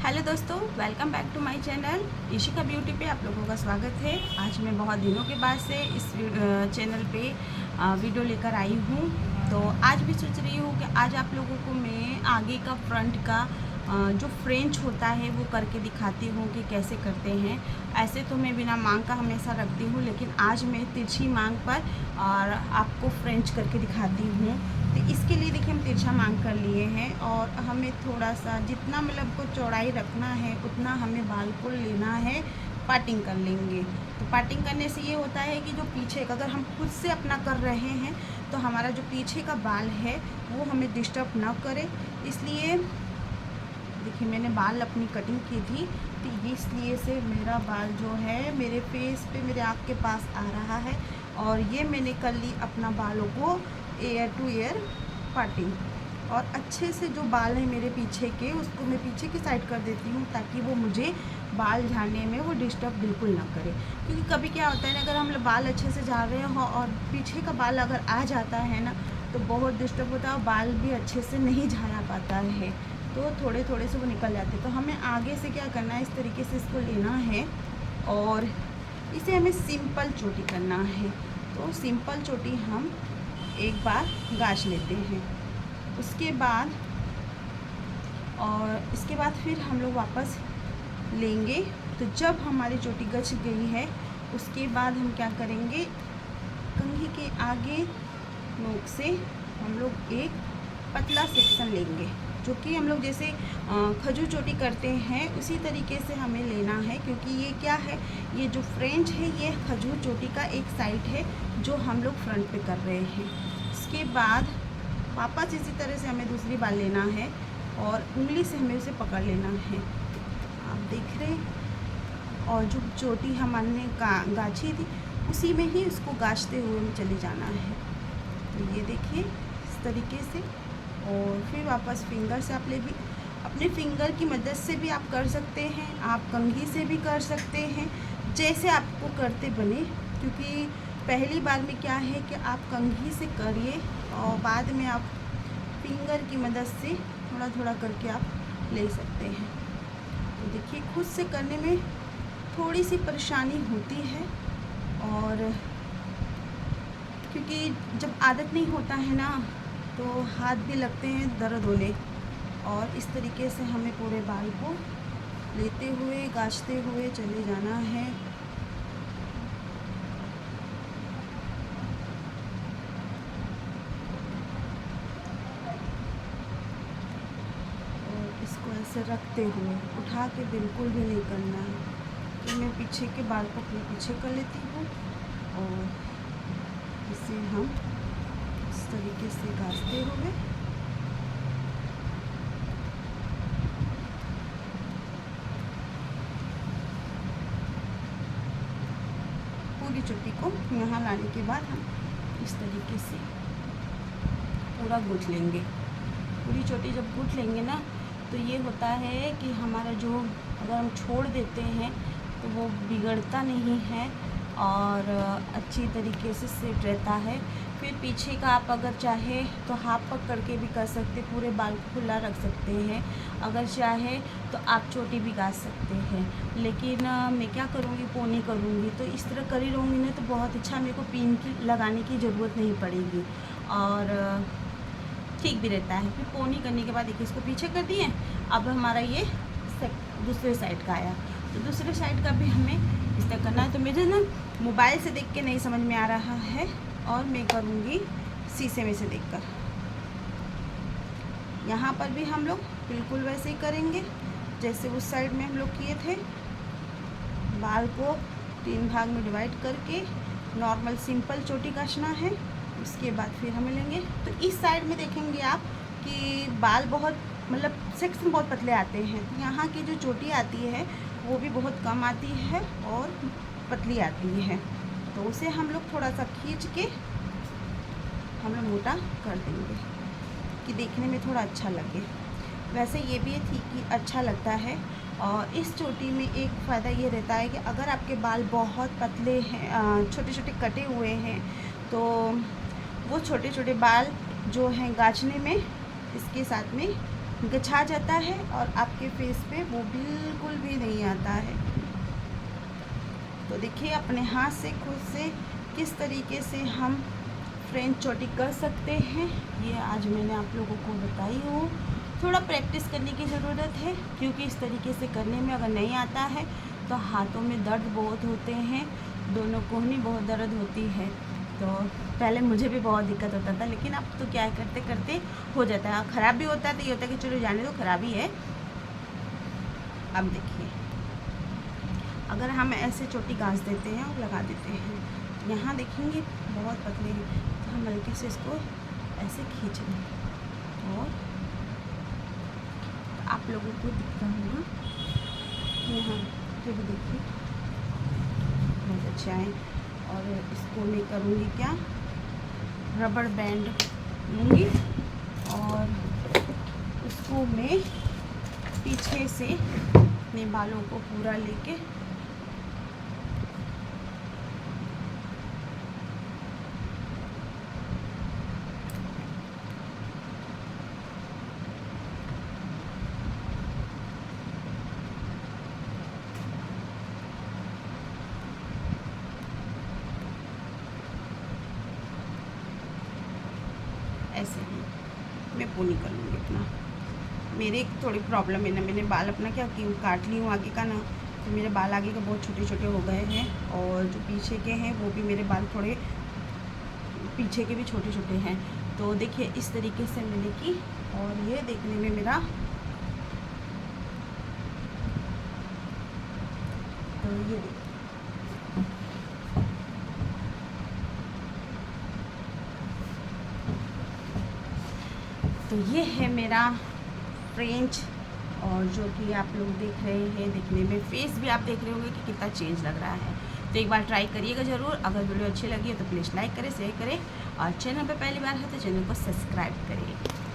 Hello दोस्तों, welcome back to my channel Ishika beauty पे आप लोगों का स्वागत है। आज मैं बहुत दिनों के बाद से इस चैनल पे वीडियो लेकर आई हूँ। तो आज भी सोच रही हूँ कि आज आप लोगों को मैं आगे का फ्रंट का जो फ्रेंच होता है वो करके दिखाती हूँ कि कैसे करते हैं। ऐसे तो मैं बिना मांग का हमेशा रखती हूँ, लेकिन आज मैं तिरछी मांग पर और आपको फ्रेंच करके दिखाती हूँ। तो इसके लिए देखिए हम तिरछा मांग कर लिए हैं और हमें थोड़ा सा जितना मतलब को चौड़ाई रखना है उतना हमें बाल को लेना है, पार्टिंग कर लेंगे। तो पार्टिंग करने से ये होता है कि जो पीछे का अगर हम खुद से अपना कर रहे हैं तो हमारा जो पीछे का बाल है वो हमें डिस्टर्ब ना करे। इसलिए देखिए मैंने बाल अपनी कटिंग की थी, तो इसलिए से मेरा बाल जो है मेरे फेस पे मेरे आँख के पास आ रहा है। और ये मैंने कर ली अपना बालों को एयर टू एयर पार्टिंग। और अच्छे से जो बाल है मेरे पीछे के उसको मैं पीछे की साइड कर देती हूँ ताकि वो मुझे बाल झाड़ने में वो डिस्टर्ब बिल्कुल ना करे। क्योंकि कभी क्या होता है ना, अगर हम लोग बाल अच्छे से झाड़ रहे हो और पीछे का बाल अगर आ जाता है ना तो बहुत डिस्टर्ब होता है और बाल भी अच्छे से नहीं झाड़ा पाता है, तो थोड़े थोड़े से वो निकल जाते। तो हमें आगे से क्या करना है, इस तरीके से इसको लेना है और इसे हमें सिंपल चोटी करना है। तो सिंपल चोटी हम एक बार गाँच लेते हैं, उसके बाद और इसके बाद फिर हम लोग वापस लेंगे। तो जब हमारी चोटी गच गई है उसके बाद हम क्या करेंगे, कंघी के आगे नोक से हम लोग एक पतला सेक्शन लेंगे, जो कि हम लोग जैसे खजूर चोटी करते हैं उसी तरीके से हमें लेना है। क्योंकि ये क्या है, ये जो फ्रेंच है ये खजूर चोटी का एक साइड है जो हम लोग फ्रंट पे कर रहे हैं। इसके बाद वापस इसी तरह से हमें दूसरी बार लेना है और उंगली से हमें उसे पकड़ लेना है, आप देख रहे हैं। और जो चोटी हमने गाछी थी उसी में ही उसको गाछते हुए में चले जाना है। तो ये देखिए इस तरीके से। और फिर वापस फिंगर से आप अपने फिंगर की मदद से भी आप कर सकते हैं, आप कंघी से भी कर सकते हैं, जैसे आपको करते बने। क्योंकि पहली बार में क्या है कि आप कंघी से करिए और बाद में आप फिंगर की मदद से थोड़ा थोड़ा करके आप ले सकते हैं। तो देखिए खुद से करने में थोड़ी सी परेशानी होती है, और क्योंकि जब आदत नहीं होता है ना तो हाथ भी लगते हैं दर्द होने। और इस तरीके से हमें पूरे बाल को लेते हुए गाछते हुए चले जाना है। और इसको ऐसे रखते हुए उठा के बिल्कुल भी नहीं करना है। तो मैं पीछे के बाल को अपने पीछे कर लेती हूँ और इसे हम इस तरीके से गाछते हुए पूरी चोटी को यहाँ लाने के बाद हम इस तरीके से पूरा गूँथ लेंगे। पूरी चोटी जब गूँथ लेंगे ना तो ये होता है कि हमारा जो अगर हम छोड़ देते हैं तो वो बिगड़ता नहीं है और अच्छी तरीके से सेट रहता है। फिर पीछे का आप अगर चाहे तो हाफ पक करके भी कर सकते, पूरे बाल को खुला रख सकते हैं। अगर चाहे तो आप चोटी भी गाँच सकते हैं। लेकिन मैं क्या करूँगी, पोनी करूँगी। तो इस तरह करी रहूँगी ना तो बहुत अच्छा, मेरे को पिन की लगाने की ज़रूरत नहीं पड़ेगी और ठीक भी रहता है। फिर पोनी करने के बाद देखिए इसको पीछे कर दिए। अब हमारा ये दूसरे साइड का आया, तो दूसरे साइड का भी हमें इस तरह करना है। तो मुझे ना मोबाइल से देख के नहीं समझ में आ रहा है और मैं करूँगी शीशे में से देखकर। यहाँ पर भी हम लोग बिल्कुल वैसे ही करेंगे जैसे उस साइड में हम लोग किए थे। बाल को 3 भाग में डिवाइड करके नॉर्मल सिंपल चोटी कसना है। उसके बाद फिर हमें लेंगे तो इस साइड में देखेंगे आप कि बाल बहुत मतलब सेक्शन बहुत पतले आते हैं। तो यहाँ की जो चोटी आती है वो भी बहुत कम आती है और पतली आती है। तो उसे हम लोग थोड़ा सा खींच के हम लोग मोटा कर देंगे कि देखने में थोड़ा अच्छा लगे। वैसे ये भी ठीक ही अच्छा लगता है। और इस चोटी में एक फ़ायदा ये रहता है कि अगर आपके बाल बहुत पतले हैं, छोटे छोटे कटे हुए हैं, तो वो छोटे छोटे बाल जो हैं गाँचने में इसके साथ में गछा जाता है और आपके फेस पे वो बिल्कुल भी नहीं आता है। तो देखिए अपने हाथ से खुद से किस तरीके से हम फ्रेंच चोटी कर सकते हैं, ये आज मैंने आप लोगों को बताई हूँ। थोड़ा प्रैक्टिस करने की ज़रूरत है, क्योंकि इस तरीके से करने में अगर नहीं आता है तो हाथों में दर्द बहुत होते हैं, दोनों कोहनी बहुत दर्द होती है। तो पहले मुझे भी बहुत दिक्कत होता था, लेकिन अब तो क्या करते करते हो जाता है। ख़राब भी होता है तो ये होता है कि चलो जाने दो, ख़राब ही है। अब देखिए अगर हम ऐसे चोटी गाँच देते हैं और लगा देते हैं, यहाँ देखेंगे बहुत पतले हैं, तो हम हल्के से इसको ऐसे खींच लें और तो आप लोगों को दिख रहा होगा यहाँ पे भी देखिए बहुत अच्छा है। और इसको मैं करूँगी क्या, रबड़ बैंड लूँगी और उसको मैं पीछे से अपने बालों को पूरा लेके ऐसे ही मैं पोनी कर लूँगी अपना। मेरे एक थोड़ी प्रॉब्लम है ना, मैंने बाल अपना क्या कि काट ली हूँ आगे का ना, तो मेरे बाल आगे के बहुत छोटे छोटे हो गए हैं और जो पीछे के हैं वो भी मेरे बाल थोड़े पीछे के भी छोटे छोटे हैं। तो देखिए इस तरीके से मैंने की और ये देखने में मेरा तो ये तो ये है मेरा फ्रेंच, और जो कि आप लोग देख रहे हैं, देखने में फेस भी आप देख रहे होंगे कि कितना चेंज लग रहा है। तो एक बार ट्राई करिएगा ज़रूर। अगर वीडियो अच्छी लगी है तो प्लीज़ लाइक करें, शेयर करें और चैनल पर पहली बार है तो चैनल को सब्सक्राइब करें।